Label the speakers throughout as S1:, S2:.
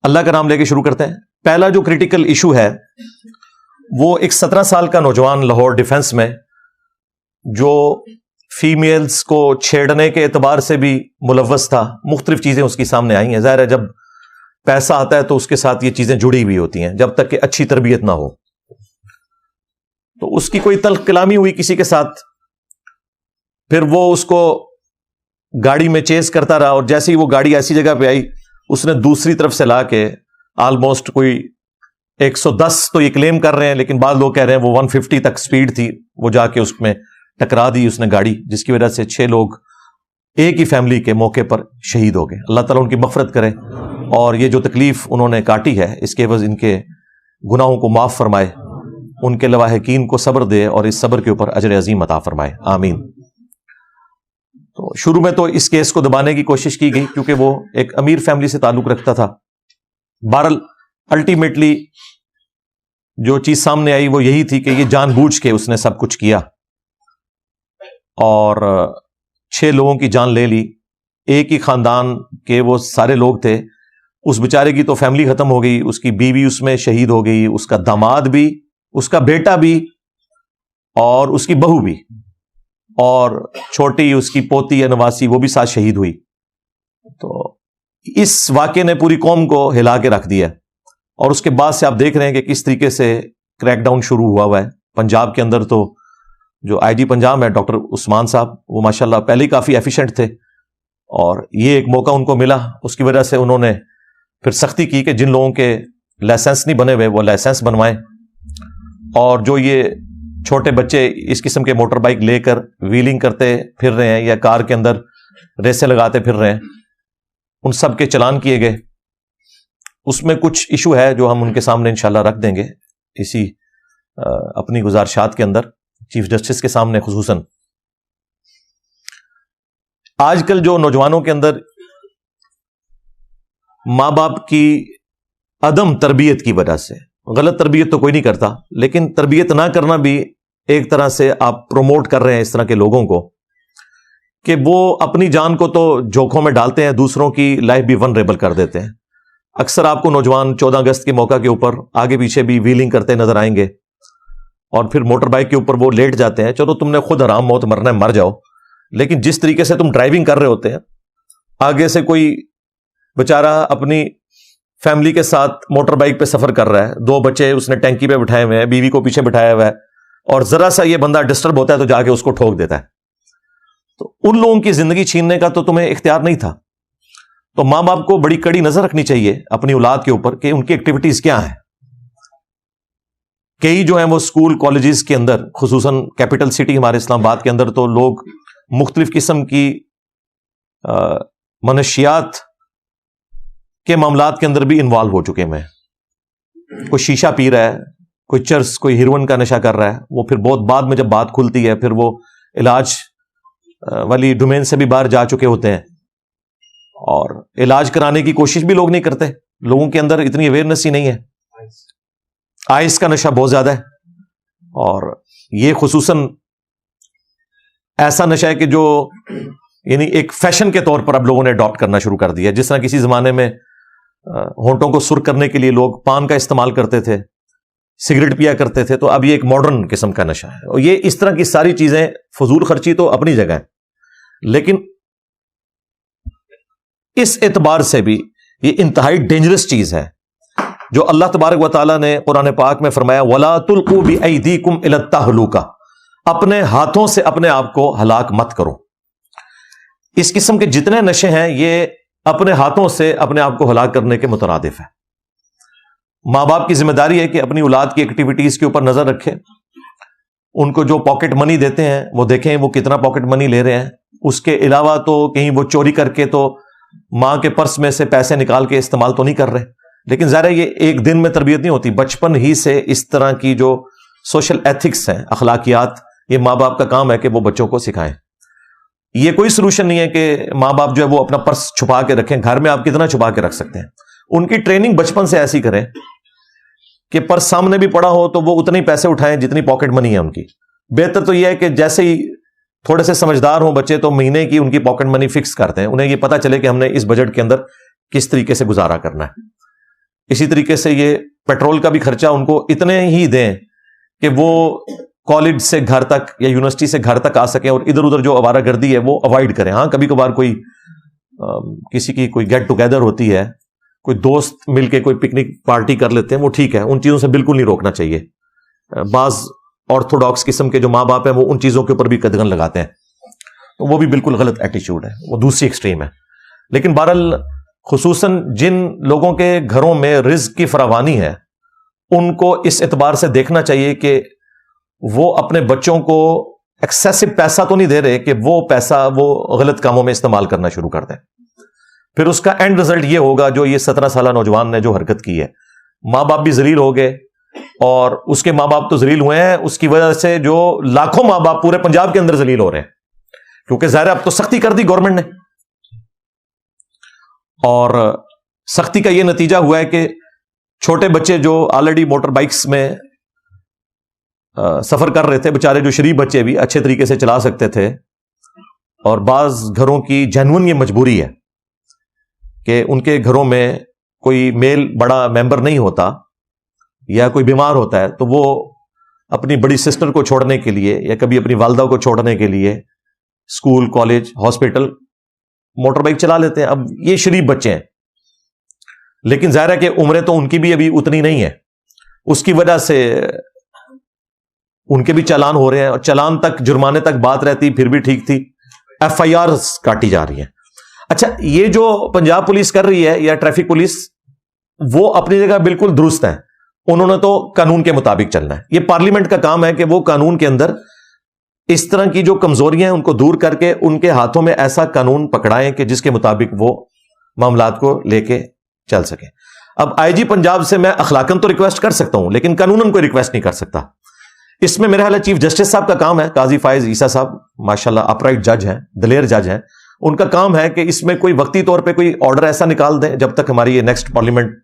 S1: اللہ کا نام لے کے شروع کرتے ہیں. پہلا جو کریٹیکل ایشو ہے وہ ایک 17 سال کا نوجوان لاہور ڈیفنس میں جو فیمیلز کو چھیڑنے کے اعتبار سے بھی ملوث تھا. مختلف چیزیں اس کی سامنے آئی ہیں. ظاہر ہے جب پیسہ آتا ہے تو اس کے ساتھ یہ چیزیں جڑی ہوئی ہوتی ہیں جب تک کہ اچھی تربیت نہ ہو. تو اس کی کوئی تلخ کلامی ہوئی کسی کے ساتھ, پھر وہ اس کو گاڑی میں چیز کرتا رہا, اور جیسے ہی وہ گاڑی ایسی جگہ پہ آئی اس نے دوسری طرف سے لا کے آلموسٹ کوئی 110 تو یہ کلیم کر رہے ہیں, لیکن بعض لوگ کہہ رہے ہیں وہ 150 تک سپیڈ تھی, وہ جا کے اس میں ٹکرا دی اس نے گاڑی, جس کی وجہ سے 6 لوگ ایک ہی فیملی کے موقع پر شہید ہو گئے. اللہ تعالیٰ ان کی مغفرت کرے, اور یہ جو تکلیف انہوں نے کاٹی ہے اس کے عوض ان کے گناہوں کو معاف فرمائے, ان کے لواحقین کو صبر دے, اور اس صبر کے اوپر اجر عظیم عطا فرمائے, آمین. تو شروع میں تو اس کیس کو دبانے کی کوشش کی گئی کیونکہ وہ ایک امیر فیملی سے تعلق رکھتا تھا. بہرحال الٹیمیٹلی جو چیز سامنے آئی وہ یہی تھی کہ یہ جان بوجھ کے اس نے سب کچھ کیا اور 6 لوگوں کی جان لے لی. ایک ہی خاندان کے وہ سارے لوگ تھے. اس بیچارے کی تو فیملی ختم ہو گئی, اس کی بیوی اس میں شہید ہو گئی, اس کا داماد بھی, اس کا بیٹا بھی, اور اس کی بہو بھی, اور چھوٹی اس کی پوتی یا نواسی وہ بھی ساتھ شہید ہوئی. تو اس واقعے نے پوری قوم کو ہلا کے رکھ دیا, اور اس کے بعد سے آپ دیکھ رہے ہیں کہ کس طریقے سے کریک ڈاؤن شروع ہوا ہے. پنجاب کے اندر تو جو آئی جی پنجاب ہے ڈاکٹر عثمان صاحب, وہ ماشاءاللہ پہلے ہی کافی ایفیشینٹ تھے, اور یہ ایک موقع ان کو ملا, اس کی وجہ سے انہوں نے پھر سختی کی کہ جن لوگوں کے لائسنس نہیں بنے ہوئے وہ لائسنس بنوائیں, اور جو یہ چھوٹے بچے اس قسم کے موٹر بائک لے کر ویلنگ کرتے پھر رہے ہیں یا کار کے اندر ریسیں لگاتے پھر رہے ہیں, ان سب کے چلان کیے گئے. اس میں کچھ ایشو ہے جو ہم ان کے سامنے انشاءاللہ رکھ دیں گے اسی اپنی گزارشات کے اندر, چیف جسٹس کے سامنے خصوصاً. آج کل جو نوجوانوں کے اندر ماں باپ کی عدم تربیت کی وجہ سے, غلط تربیت تو کوئی نہیں کرتا, لیکن تربیت نہ کرنا بھی ایک طرح سے آپ پروموٹ کر رہے ہیں اس طرح کے لوگوں کو کہ وہ اپنی جان کو تو جوکھوں میں ڈالتے ہیں, دوسروں کی لائف بھی ونریبل کر دیتے ہیں. اکثر آپ کو نوجوان 14 اگست کے موقع کے اوپر آگے پیچھے بھی ویلنگ کرتے نظر آئیں گے, اور پھر موٹر بائک کے اوپر وہ لیٹ جاتے ہیں. چلو تم نے خود حرام موت مرنا ہے مر جاؤ, لیکن جس طریقے سے تم ڈرائیونگ کر رہے ہوتے ہیں, آگے سے کوئی بیچارہ اپنی فیملی کے ساتھ موٹر بائک پہ سفر کر رہا ہے, 2 بچے اس نے ٹینکی پہ بٹھائے ہوئے ہیں, بیوی کو پیچھے بٹھایا ہوا ہے, اور ذرا سا یہ بندہ ڈسٹرب ہوتا ہے تو جا کے اس کو ٹھوک دیتا ہے. تو ان لوگوں کی زندگی چھیننے کا تو تمہیں اختیار نہیں تھا. تو ماں باپ کو بڑی کڑی نظر رکھنی چاہیے اپنی اولاد کے اوپر کہ ان کی ایکٹیویٹیز کیا ہیں. کئی جو ہیں وہ اسکول کالجز کے اندر, خصوصاً کیپٹل سٹی ہمارے اسلام آباد کے اندر, تو لوگ مختلف قسم کی منشیات کے معاملات کے اندر بھی انوالو ہو چکے ہیں. کوئی شیشہ پی رہا ہے, کوئی چرس, کوئی ہیروئن کا نشہ کر رہا ہے, وہ پھر بہت بعد میں جب بات کھلتی ہے پھر وہ علاج والی ڈومین سے بھی باہر جا چکے ہوتے ہیں, اور علاج کرانے کی کوشش بھی لوگ نہیں کرتے. لوگوں کے اندر اتنی اویئرنیس ہی نہیں ہے. آئس کا نشہ بہت زیادہ ہے, اور یہ خصوصاً ایسا نشہ ہے کہ جو یعنی ایک فیشن کے طور پر اب لوگوں نے اڈاپٹ کرنا شروع کر دیا. جس طرح کسی زمانے میں ہونٹوں کو سرخ کرنے کے لیے لوگ پان کا استعمال کرتے تھے, سگریٹ پیا کرتے تھے, تو اب یہ ایک ماڈرن قسم کا نشہ ہے. اور یہ اس طرح کی ساری چیزیں, فضول خرچی تو اپنی جگہ ہے, لیکن اس اعتبار سے بھی یہ انتہائی ڈینجرس چیز ہے جو اللہ تبارک و تعالیٰ نے قرآن پاک میں فرمایا وَلَا تُلْقُوا بِأَيْدِيكُمْ إِلَى التَّهْلُكَةِ, اپنے ہاتھوں سے اپنے آپ کو ہلاک مت کرو. اس قسم کے جتنے نشے ہیں یہ اپنے ہاتھوں سے اپنے آپ کو ہلاک کرنے کے مترادف ہے. ماں باپ کی ذمہ داری ہے کہ اپنی اولاد کی ایکٹیویٹیز کے اوپر نظر رکھیں. ان کو جو پاکٹ منی دیتے ہیں وہ دیکھیں وہ کتنا پاکٹ منی لے رہے ہیں. اس کے علاوہ تو کہیں وہ چوری کر کے تو ماں کے پرس میں سے پیسے نکال کے استعمال تو نہیں کر رہے. لیکن ظاہر ہے یہ ایک دن میں تربیت نہیں ہوتی, بچپن ہی سے اس طرح کی جو سوشل ایتھکس ہیں, اخلاقیات, یہ ماں باپ کا کام ہے کہ وہ بچوں کو سکھائیں. یہ کوئی سلوشن نہیں ہے کہ ماں باپ جو ہے وہ اپنا پرس چھپا کے رکھیں. گھر میں آپ کتنا چھپا کے رکھ سکتے ہیں؟ ان کی ٹریننگ بچپن سے ایسی کریں کہ پرس سامنے بھی پڑا ہو تو وہ اتنے پیسے اٹھائیں جتنی پاکٹ منی ہے ان کی. بہتر تو یہ ہے کہ جیسے ہی تھوڑے سے سمجھدار ہوں بچے تو مہینے کی ان کی پاکٹ منی فکس کرتے ہیں. انہیں یہ پتا چلے کہ ہم نے اس بجٹ کے اندر کس طریقے سے گزارا کرنا ہے. اسی طریقے سے یہ پیٹرول کا بھی خرچہ ان کو اتنے ہی دیں کہ وہ کالج سے گھر تک یا یونیورسٹی سے گھر تک آ سکیں اور ادھر ادھر جو آوارہ گردی ہے وہ اوائڈ کریں. ہاں کبھی کبھار کوئی کسی کی کوئی گیٹ ٹوگیدر ہوتی ہے, کوئی دوست مل کے کوئی پکنک پارٹی کر لیتے ہیں, وہ ٹھیک ہے, ان چیزوں سے بالکل نہیں روکنا چاہیے. بعض آرتھوڈاکس قسم کے جو ماں باپ ہیں وہ ان چیزوں کے اوپر بھی قدغن لگاتے ہیں, تو وہ بھی بالکل غلط ایٹیچیوڈ ہے, وہ دوسری ایکسٹریم ہے. لیکن بہرحال خصوصاً جن لوگوں کے گھروں میں رزق کی فراوانی ہے ان کو اس اعتبار سے دیکھنا چاہیے کہ وہ اپنے بچوں کو ایکسیسو پیسہ تو نہیں دے رہے کہ وہ پیسہ وہ غلط کاموں میں استعمال کرنا شروع کر دیں. پھر اس کا اینڈ رزلٹ یہ ہوگا جو یہ 17 سالہ نوجوان نے جو حرکت کی ہے, ماں باپ بھی ذلیل ہو گئے, اور اس کے ماں باپ تو ذلیل ہوئے ہیں, اس کی وجہ سے جو لاکھوں ماں باپ پورے پنجاب کے اندر ذلیل ہو رہے ہیں, کیونکہ ظاہر اب تو سختی کر دی گورنمنٹ نے, اور سختی کا یہ نتیجہ ہوا ہے کہ چھوٹے بچے جو آلریڈی موٹر بائکس میں سفر کر رہے تھے, بےچارے جو شریف بچے بھی اچھے طریقے سے چلا سکتے تھے, اور بعض گھروں کی جینون یہ مجبوری ہے کہ ان کے گھروں میں کوئی میل بڑا ممبر نہیں ہوتا یا کوئی بیمار ہوتا ہے, تو وہ اپنی بڑی سسٹر کو چھوڑنے کے لیے یا کبھی اپنی والدہ کو چھوڑنے کے لیے school, college, hospital motor bike چلا لیتے ہیں. اب یہ شریف بچے ہیں, لیکن ظاہر ہے کہ عمریں تو ان کی بھی ابھی اتنی نہیں ہے, اس کی وجہ سے ان کے بھی چالان ہو رہے ہیں, اور چالان تک, جرمانے تک بات رہتی پھر بھی ٹھیک تھی, ایف آئی آر کاٹی جا رہی ہیں. اچھا, یہ جو پنجاب پولیس کر رہی ہے یا ٹریفک پولیس, وہ اپنی جگہ بالکل درست ہے, انہوں نے تو قانون کے مطابق چلنا ہے. یہ پارلیمنٹ کا کام ہے کہ وہ قانون کے اندر اس طرح کی جو کمزوریاں ہیں ان کو دور کر کے ان کے ہاتھوں میں ایسا قانون پکڑائیں کہ جس کے مطابق وہ معاملات کو لے کے چل سکیں. اب آئی جی پنجاب سے میں اخلاقاً تو ریکویسٹ کر سکتا ہوں, لیکن قانوناً کوئی ریکویسٹ نہیں کر سکتا. اس میں میرا خیال ہے چیف جسٹس صاحب کا کام ہے, قاضی فائز عیسیٰ صاحب ماشاءاللہ اپرائٹ جج ہیں, دلیر جج ہیں, ان کا کام ہے کہ اس میں کوئی وقتی طور پہ کوئی آرڈر ایسا نکال دیں جب تک ہماری یہ نیکسٹ پارلیمنٹ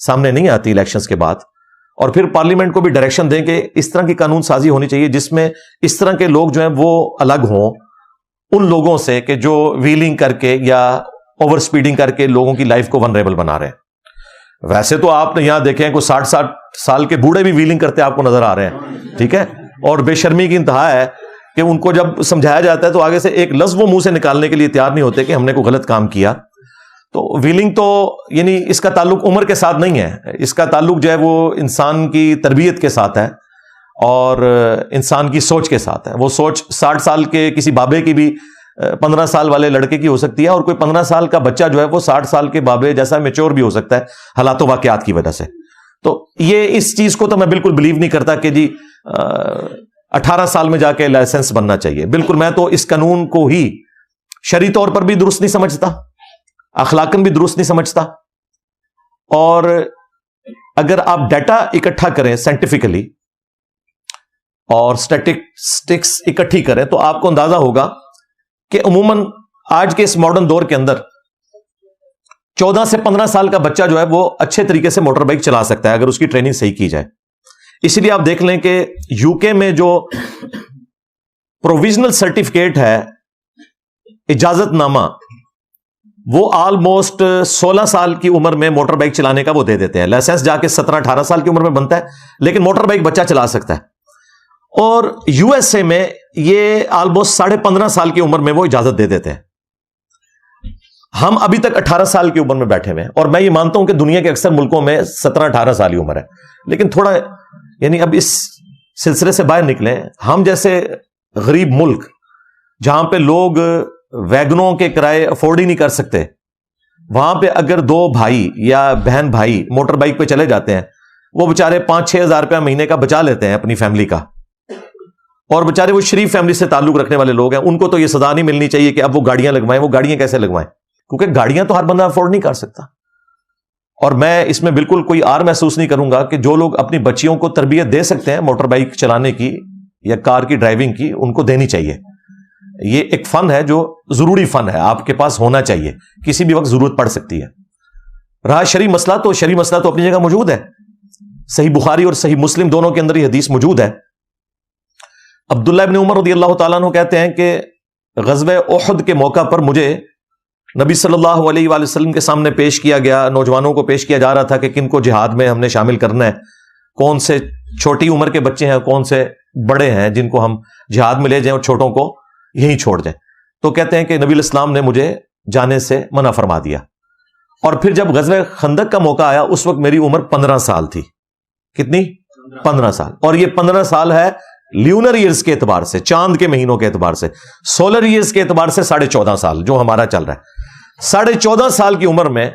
S1: سامنے نہیں آتی الیکشنز کے بعد, اور پھر پارلیمنٹ کو بھی ڈائریکشن دیں کہ اس طرح کی قانون سازی ہونی چاہیے جس میں اس طرح کے لوگ جو ہیں وہ الگ ہوں ان لوگوں سے کہ جو ویلنگ کر کے یا اوور سپیڈنگ کر کے لوگوں کی لائف کو ونریبل بنا رہے ہیں. ویسے تو آپ نے یہاں دیکھیں کوئی 60 سال کے بوڑھے بھی ویلنگ کرتے آپ کو نظر آ رہے ہیں, ٹھیک ہے, اور بے شرمی کی انتہا ہے کہ ان کو جب سمجھایا جاتا ہے تو آگے سے ایک لفظ وہ منہ سے نکالنے کے لیے تیار نہیں ہوتے کہ ہم نے کوئی غلط کام کیا. تو ویلنگ تو یعنی اس کا تعلق عمر کے ساتھ نہیں ہے, اس کا تعلق جو ہے وہ انسان کی تربیت کے ساتھ ہے اور انسان کی سوچ کے ساتھ ہے. وہ سوچ 60 سال کے کسی بابے کی بھی 15 سال والے لڑکے کی ہو سکتی ہے, اور کوئی 15 سال کا بچہ جو ہے وہ 60 سال کے بابے جیسا میچور بھی ہو سکتا ہے حالات و واقعات کی وجہ سے. تو یہ اس چیز کو تو میں بالکل بلیو نہیں کرتا کہ جی 18 سال میں جا کے لائسنس بننا چاہیے. بالکل, میں تو اس قانون کو ہی شرعی طور پر بھی درست نہیں سمجھتا, اخلاقاً بھی درست نہیں سمجھتا. اور اگر آپ ڈیٹا اکٹھا کریں سائنٹیفکلی اور سٹیٹسٹکس اکٹھی کریں تو آپ کو اندازہ ہوگا کہ عموماً آج کے اس ماڈرن دور کے اندر 14 سے 15 سال کا بچہ جو ہے وہ اچھے طریقے سے موٹر بائک چلا سکتا ہے اگر اس کی ٹریننگ صحیح کی جائے. اسی لیے آپ دیکھ لیں کہ یو کے میں جو پروویژنل سرٹیفکیٹ ہے, اجازت نامہ, وہ آلموسٹ 16 سال کی عمر میں موٹر بائک چلانے کا وہ دے دیتے ہیں. لائسنس جا کے 17-18 سال کی عمر میں بنتا ہے, لیکن موٹر بائک بچہ چلا سکتا ہے. اور یو ایس اے میں یہ آلموسٹ 15.5 سال کی عمر میں وہ اجازت دے دیتے ہیں. ہم ابھی تک 18 سال کی عمر میں بیٹھے ہوئے ہیں, اور میں یہ مانتا ہوں کہ دنیا کے اکثر ملکوں میں 17-18 سال کی عمر ہے. لیکن تھوڑا یعنی اب اس سلسلے سے باہر نکلیں. ہم جیسے غریب ملک جہاں پہ لوگ ویگنوں کے کرائے افورڈ ہی نہیں کر سکتے, وہاں پہ اگر 2 بھائی یا بہن بھائی موٹر بائک پہ چلے جاتے ہیں, وہ بےچارے 5-6 ہزار روپیہ مہینے کا بچا لیتے ہیں اپنی فیملی کا, اور بےچارے وہ شریف فیملی سے تعلق رکھنے والے لوگ ہیں, ان کو تو یہ سزا نہیں ملنی چاہیے کہ اب وہ گاڑیاں لگوائیں. وہ گاڑیاں کیسے لگوائیں, کیونکہ گاڑیاں تو ہر بندہ افورڈ نہیں کر سکتا. اور میں اس میں بالکل کوئی آر محسوس نہیں کروں گا کہ جو لوگ اپنی بچیوں کو تربیت دے سکتے ہیں موٹر بائک چلانے کی یا کار کی ڈرائیونگ کی, ان کو دینی چاہیے. یہ ایک فن ہے جو ضروری فن ہے, آپ کے پاس ہونا چاہیے, کسی بھی وقت ضرورت پڑ سکتی ہے. رہا شرعی مسئلہ تو اپنی جگہ موجود ہے. صحیح بخاری اور صحیح مسلم دونوں کے اندر یہ حدیث موجود ہے. عبداللہ ابن عمر رضی اللہ تعالیٰ عنہ کہتے ہیں کہ غزوہ احد کے موقع پر مجھے نبی صلی اللہ علیہ وآلہ وسلم کے سامنے پیش کیا گیا، نوجوانوں کو پیش کیا جا رہا تھا کہ کن کو جہاد میں ہم نے شامل کرنا ہے، کون سے چھوٹی عمر کے بچے ہیں، کون سے بڑے ہیں جن کو ہم جہاد میں لے جائیں اور چھوٹوں کو یہیں چھوڑ دیں. تو کہتے ہیں کہ نبی علیہ السلام نے مجھے جانے سے منع فرما دیا. اور پھر جب غزوہ خندق کا موقع آیا اس وقت میری عمر 15 سال تھی. کتنی؟ 15 سال. اور یہ 15 سال ہے لیونر ایئرز کے اعتبار سے، چاند کے مہینوں کے اعتبار سے. سولر ایئرز کے اعتبار سے 14.5 سال جو ہمارا چل رہا ہے. 14.5 سال کی عمر میں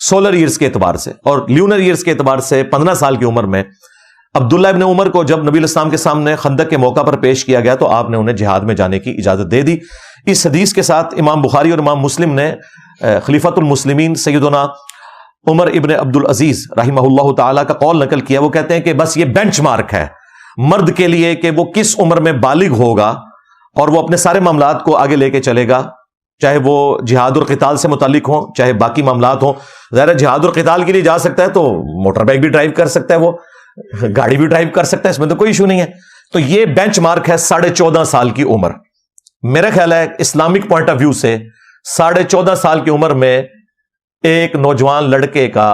S1: سولر ایئرز کے اعتبار سے اور لیونر ایئرز کے اعتبار سے 15 سال کی عمر میں عبداللہ ابن عمر کو جب نبی علیہ السلام کے سامنے خندق کے موقع پر پیش کیا گیا تو آپ نے انہیں جہاد میں جانے کی اجازت دے دی. اس حدیث کے ساتھ امام بخاری اور امام مسلم نے خلیفۃ المسلمین سیدنا عمر ابن عبد العزیز رحمہ اللہ تعالی کا قول نقل کیا. وہ کہتے ہیں کہ بس یہ بینچ مارک ہے مرد کے لیے کہ وہ کس عمر میں بالغ ہوگا اور وہ اپنے سارے معاملات کو آگے لے کے چلے گا، چاہے وہ جہاد اور قتال سے متعلق ہوں چاہے باقی معاملات ہوں. ظاہر جہاد اور قتال کے لیے جا سکتا ہے تو موٹر بائک بھی ڈرائیو کر سکتا ہے، وہ گاڑی بھی ڈرائیو کر سکتا ہے، اس میں تو کوئی ایشو نہیں ہے. تو یہ بینچ مارک ہے 14.5 سال کی عمر. میرا خیال ہے اسلامک پوائنٹ آف ویو سے 14.5 سال کی عمر میں ایک نوجوان لڑکے کا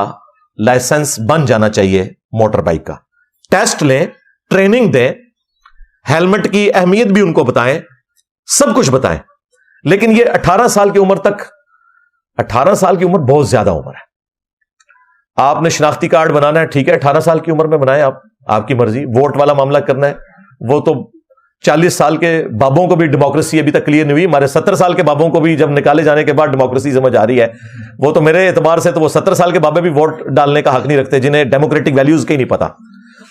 S1: لائسنس بن جانا چاہیے موٹر بائک کا. ٹیسٹ لیں، ٹریننگ دیں، ہیلمٹ کی اہمیت بھی ان کو بتائیں، سب کچھ بتائیں. لیکن یہ 18 سال کی عمر تک، 18 سال کی عمر بہت زیادہ عمر ہے. آپ نے شناختی کارڈ بنانا ہے ٹھیک ہے 18 سال کی عمر میں بنائیں، آپ کی مرضی. ووٹ والا معاملہ کرنا ہے وہ تو 40 سال کے بابوں کو بھی ڈیموکریسی ابھی تک کلیئر نہیں ہوئی. ہمارے 70 سال کے بابوں کو بھی جب نکالے جانے کے بعد ڈیموکریسی سمجھ آ رہی ہے. وہ تو میرے اعتبار سے تو وہ 70 سال کے بابے بھی ووٹ ڈالنے کا حق نہیں رکھتے، جنہیں ڈیموکریٹک ویلیوز کا ہی نہیں پتا.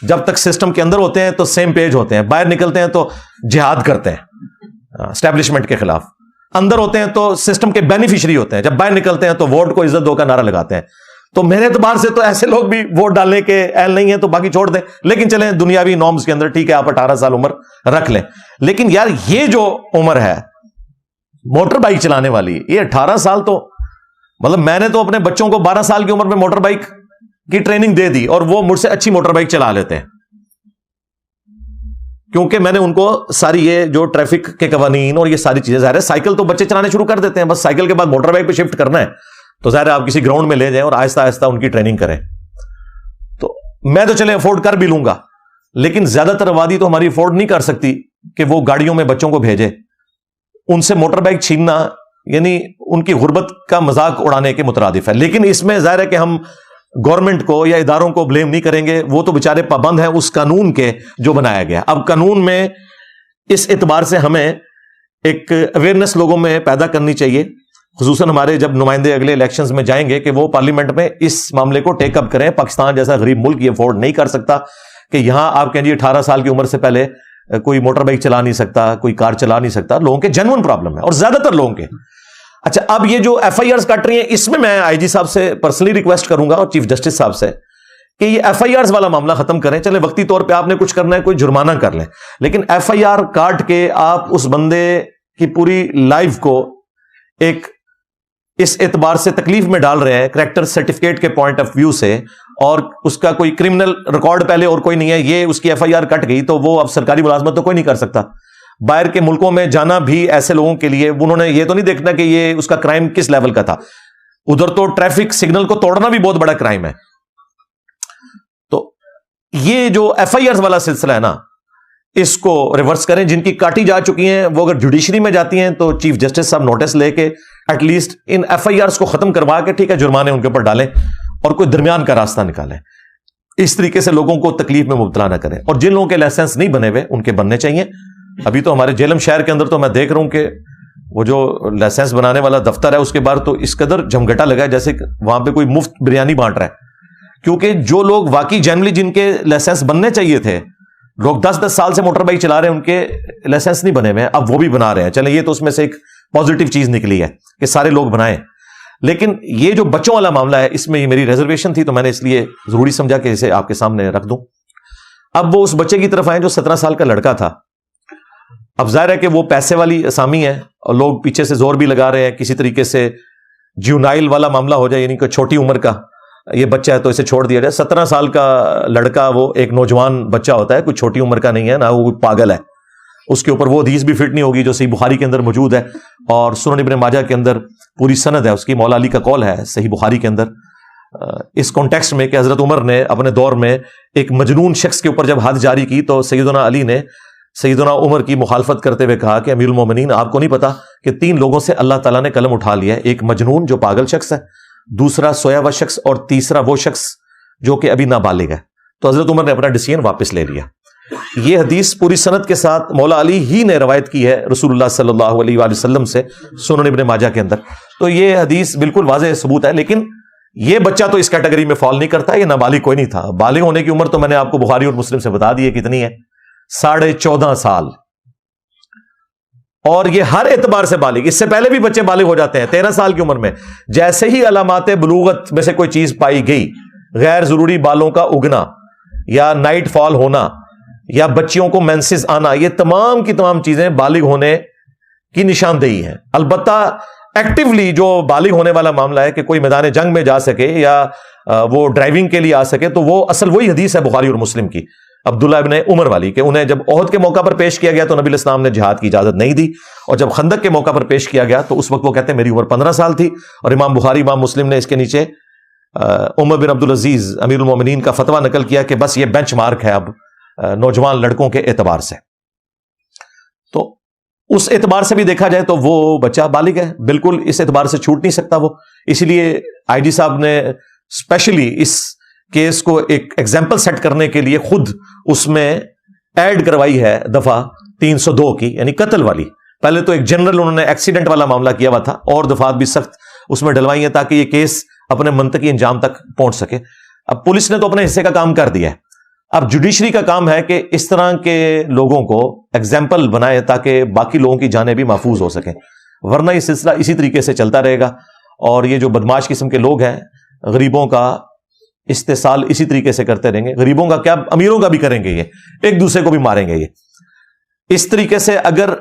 S1: جب تک سسٹم کے اندر ہوتے ہیں تو سیم پیج ہوتے ہیں، باہر نکلتے ہیں تو جہاد کرتے ہیں اسٹیبلشمنٹ کے خلاف. اندر ہوتے ہیں تو سسٹم کے بینیفیشری ہوتے ہیں، جب باہر نکلتے ہیں تو ووٹ کو عزت دو کا نعرہ لگاتے ہیں. تو میرے اعتبار سے تو ایسے لوگ بھی ووٹ ڈالنے کے اہل نہیں ہیں تو باقی چھوڑ دیں. لیکن چلیں دنیاوی نارمز کے اندر ٹھیک ہے آپ 18 سال عمر رکھ لیں. لیکن یار یہ جو عمر ہے موٹر بائک چلانے والی، یہ 18 سال تو مطلب میں نے تو اپنے بچوں کو 12 سال کی عمر میں موٹر بائک کی ٹریننگ دے دی اور وہ مجھ سے اچھی موٹر بائک چلا لیتے ہیں، کیونکہ میں نے ان کو ساری یہ جو ٹریفک کے قوانین اور یہ ساری چیزیں، ظاہر ہے سائیکل تو بچے چلانے شروع کر دیتے ہیں، بس سائیکل کے بعد موٹر بائک پہ شفٹ کرنا ہے تو ظاہر ہے آپ کسی گراؤنڈ میں لے جائیں اور آہستہ آہستہ ان کی ٹریننگ کریں. تو میں تو چلے افورڈ کر بھی لوں گا، لیکن زیادہ تر آبادی تو ہماری افورڈ نہیں کر سکتی کہ وہ گاڑیوں میں بچوں کو بھیجے. ان سے موٹر بائک چھیننا یعنی ان کی غربت کا مذاق اڑانے کے مترادف ہے. لیکن اس میں ظاہر ہے کہ ہم گورنمنٹ کو یا اداروں کو بلیم نہیں کریں گے، وہ تو بےچارے پابند ہیں اس قانون کے جو بنایا گیا. اب قانون میں اس اعتبار سے ہمیں ایک اویئرنیس لوگوں میں پیدا کرنی چاہیے، خصوصاً ہمارے جب نمائندے اگلے الیکشنز میں جائیں گے کہ وہ پارلیمنٹ میں اس معاملے کو ٹیک اپ کریں. پاکستان جیسا غریب ملک یہ افورڈ نہیں کر سکتا کہ یہاں آپ کہیں جی 18 سال کی عمر سے پہلے کوئی موٹر بائک چلا نہیں سکتا، کوئی کار چلا نہیں سکتا. لوگوں کے جنون پرابلم ہے اور زیادہ تر لوگوں کے. اچھا اب یہ جو ایف آئی آرز کٹ رہی ہیں اس میں آئی جی صاحب سے پرسنلی ریکویسٹ کروں گا اور چیف جسٹس صاحب سے کہ یہ ایف آئی آرز والا معاملہ ختم کریں. چلے وقتی طور پہ آپ نے کچھ کرنا ہے کوئی جرمانہ کر لیں، لیکن ایف آئی آر کاٹ کے آپ اس بندے کی پوری لائف کو ایک اس اعتبار سے تکلیف میں ڈال رہے ہیں کریکٹر سرٹیفکیٹ کے پوائنٹ آف ویو سے، اور اس کا کوئی کرمنل ریکارڈ پہلے اور کوئی نہیں ہے، یہ اس کی ایف آئی آر کٹ گئی تو وہ اب سرکاری ملازمت تو کوئی نہیں کر سکتا. باہر کے ملکوں میں جانا بھی ایسے لوگوں کے لیے انہوں نے یہ تو نہیں دیکھنا کہ یہ اس کا کرائم کس لیول کا تھا. ادھر تو ٹریفک سگنل کو توڑنا بھی بہت بڑا کرائم ہے. تو یہ جو ایف آئی آرز والا سلسلہ ہے نا اس کو ریورس کریں. جن کی کاٹی جا چکی ہیں وہ اگر جوڈیشری میں جاتی ہیں تو چیف جسٹس صاحب نوٹس لے کے ایٹ لیسٹ ان ایف آئی آرز کو ختم کروا کے ٹھیک ہے جرمانے ان کے اوپر ڈالیں اور کوئی درمیان کا راستہ نکالیں. اس طریقے سے لوگوں کو تکلیف میں مبتلا نہ کریں. اور جن لوگوں کے لائسنس نہیں بنے ہوئے ان کے بننے چاہیے. ابھی تو ہمارے جیلم شہر کے اندر تو میں دیکھ رہا ہوں کہ وہ جو لائسنس بنانے والا دفتر ہے اس کے بعد تو اس قدر جھمگٹا لگا ہے جیسے وہاں پہ کوئی مفت بریانی بانٹ رہا ہے. کیونکہ جو لوگ واقعی جنرلی جن کے لائسنس بننے چاہیے تھے، لوگ 10-10 سال سے موٹر بائک چلا رہے ہیں ان کے لائسنس نہیں بنے ہوئے، اب وہ بھی بنا رہے ہیں. چلیں یہ تو اس میں سے ایک پازیٹیو چیز نکلی ہے کہ سارے لوگ بنائیں. لیکن یہ جو بچوں والا معاملہ ہے اس میں یہ میری ریزرویشن تھی تو میں نے اس لیے ضروری سمجھا کہ اسے آپ کے سامنے رکھ دوں. اب وہ اس بچے کی طرف آئے جو 17 سال کا لڑکا تھا. اب ظاہر ہے کہ وہ پیسے والی اسامی ہے اور لوگ پیچھے سے زور بھی لگا رہے ہیں کسی طریقے سے جیونائل والا معاملہ ہو جائے، یعنی کہ چھوٹی عمر کا یہ بچہ ہے تو اسے چھوڑ دیا جائے. 17 سال کا لڑکا وہ ایک نوجوان بچہ ہوتا ہے، کوئی چھوٹی عمر کا نہیں ہے، نہ وہ کوئی پاگل ہے. اس کے اوپر وہ حدیث بھی فٹ نہیں ہوگی جو صحیح بخاری کے اندر موجود ہے، اور سنن ابن ماجہ کے اندر پوری سند ہے اس کی، مولا علی کا قول ہے صحیح بخاری کے اندر، اس کانٹیکسٹ میں کہ حضرت عمر نے اپنے دور میں ایک مجنون شخص کے اوپر جب حد جاری کی تو سیدنا علی نے سیدنا عمر کی مخالفت کرتے ہوئے کہا کہ امیر المومنین آپ کو نہیں پتا کہ 3 لوگوں سے اللہ تعالیٰ نے قلم اٹھا لیا ہے، ایک مجنون جو پاگل شخص ہے، دوسرا سویا ہوا شخص، اور تیسرا وہ شخص جو کہ ابھی نابالغ ہے۔ تو حضرت عمر نے اپنا ڈیسیژن واپس لے لیا۔ یہ حدیث پوری سند کے ساتھ مولا علی ہی نے روایت کی ہے رسول اللہ صلی اللہ علیہ وآلہ وسلم سے سنن ابن ماجہ کے اندر۔ تو یہ حدیث بالکل واضح ثبوت ہے، لیکن یہ بچہ تو اس کیٹیگری میں فال نہیں کرتا، یہ نابالغ کوئی نہیں تھا۔ بالغ ہونے کی عمر تو میں نے آپ کو بخاری اور مسلم سے بتا دی ہے کتنی ہے، 14.5 سال، اور یہ ہر اعتبار سے بالغ۔ اس سے پہلے بھی بچے بالغ ہو جاتے ہیں 13 سال کی عمر میں، جیسے ہی علامات بلوغت میں سے کوئی چیز پائی گئی، غیر ضروری بالوں کا اگنا یا نائٹ فال ہونا یا بچیوں کو مینسز آنا، یہ تمام کی تمام چیزیں بالغ ہونے کی نشاندہی ہے۔ البتہ ایکٹیولی جو بالغ ہونے والا معاملہ ہے کہ کوئی میدان جنگ میں جا سکے یا وہ ڈرائیونگ کے لیے آ سکے، تو وہ اصل وہی حدیث ہے بخاری اور مسلم کی، عبداللہ ابن عمر والی، کہ انہیں جب احد کے موقع پر پیش کیا گیا تو نبی الاسلام نے جہاد کی اجازت نہیں دی، اور جب خندق کے موقع پر پیش کیا گیا تو اس وقت وہ کہتے ہیں میری عمر 15 سال تھی، اور امام بخاری امام مسلم نے اس کے نیچے عمر بن عبدالعزیز امیر المومنین کا فتویٰ نقل کیا کہ بس یہ بینچ مارک ہے اب نوجوان لڑکوں کے اعتبار سے۔ تو اس اعتبار سے بھی دیکھا جائے تو وہ بچہ بالغ ہے، بالکل اس اعتبار سے چھوٹ نہیں سکتا وہ۔ اسی لیے آئی جی صاحب نے اسپیشلی اس کیس کو ایک ایگزامپل سیٹ کرنے کے لیے خود اس میں ایڈ کروائی ہے دفعہ 302 کی، یعنی قتل والی۔ پہلے تو ایک جنرل انہوں نے ایکسیڈنٹ والا معاملہ کیا ہوا تھا، اور دفعات بھی سخت اس میں ڈلوائی ہیں تاکہ یہ کیس اپنے منطقی انجام تک پہنچ سکے۔ اب پولیس نے تو اپنے حصے کا کام کر دیا ہے، اب جوڈیشری کا کام ہے کہ اس طرح کے لوگوں کو ایگزامپل بنائے تاکہ باقی لوگوں کی جانیں بھی محفوظ ہو سکیں، ورنہ یہ سلسلہ اسی طریقے سے چلتا رہے گا، اور یہ جو بدماش قسم کے لوگ ہیں غریبوں کا استحصال اسی طریقے سے کرتے رہیں گے، غریبوں کا کیا امیروں کا بھی کریں گے، یہ ایک دوسرے کو بھی ماریں گے۔ یہ اس طریقے سے اگر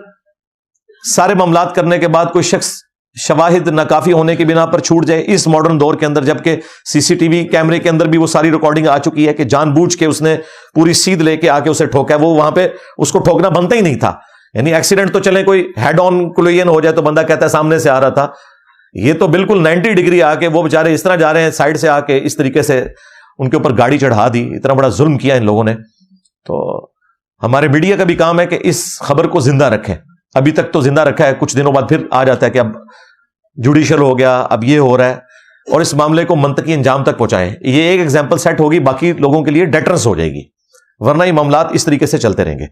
S1: سارے معاملات کرنے کے بعد کوئی شخص شواہد ناکافی ہونے کی بنا پر چھوٹ جائے اس ماڈرن دور کے اندر، جبکہ سی سی ٹی وی کیمرے کے اندر بھی وہ ساری ریکارڈنگ آ چکی ہے کہ جان بوجھ کے اس نے پوری سیدھ لے کے آ کے اسے ٹھوکا ہے، وہ وہاں پہ اس کو ٹھوکنا بنتا ہی نہیں تھا، یعنی ایکسیڈنٹ تو چلے کوئی ہیڈ آن کولوژن ہو جائے تو بندہ کہتا ہے سامنے سے آ رہا تھا، یہ تو بالکل 90 ڈگری آ کے وہ بیچارے اس طرح جا رہے ہیں سائڈ سے آ کے، اس طریقے سے ان کے اوپر گاڑی چڑھا دی، اتنا بڑا ظلم کیا ان لوگوں نے۔ تو ہمارے میڈیا کا بھی کام ہے کہ اس خبر کو زندہ رکھیں، ابھی تک تو زندہ رکھا ہے، کچھ دنوں بعد پھر آ جاتا ہے کہ اب جوڈیشل ہو گیا، اب یہ ہو رہا ہے، اور اس معاملے کو منطقی انجام تک پہنچائیں۔ یہ ایک ایگزامپل سیٹ ہوگی، باقی لوگوں کے لیے ڈیٹرنس ہو جائے گی، ورنہ یہ معاملات اس طریقے سے چلتے رہیں گے۔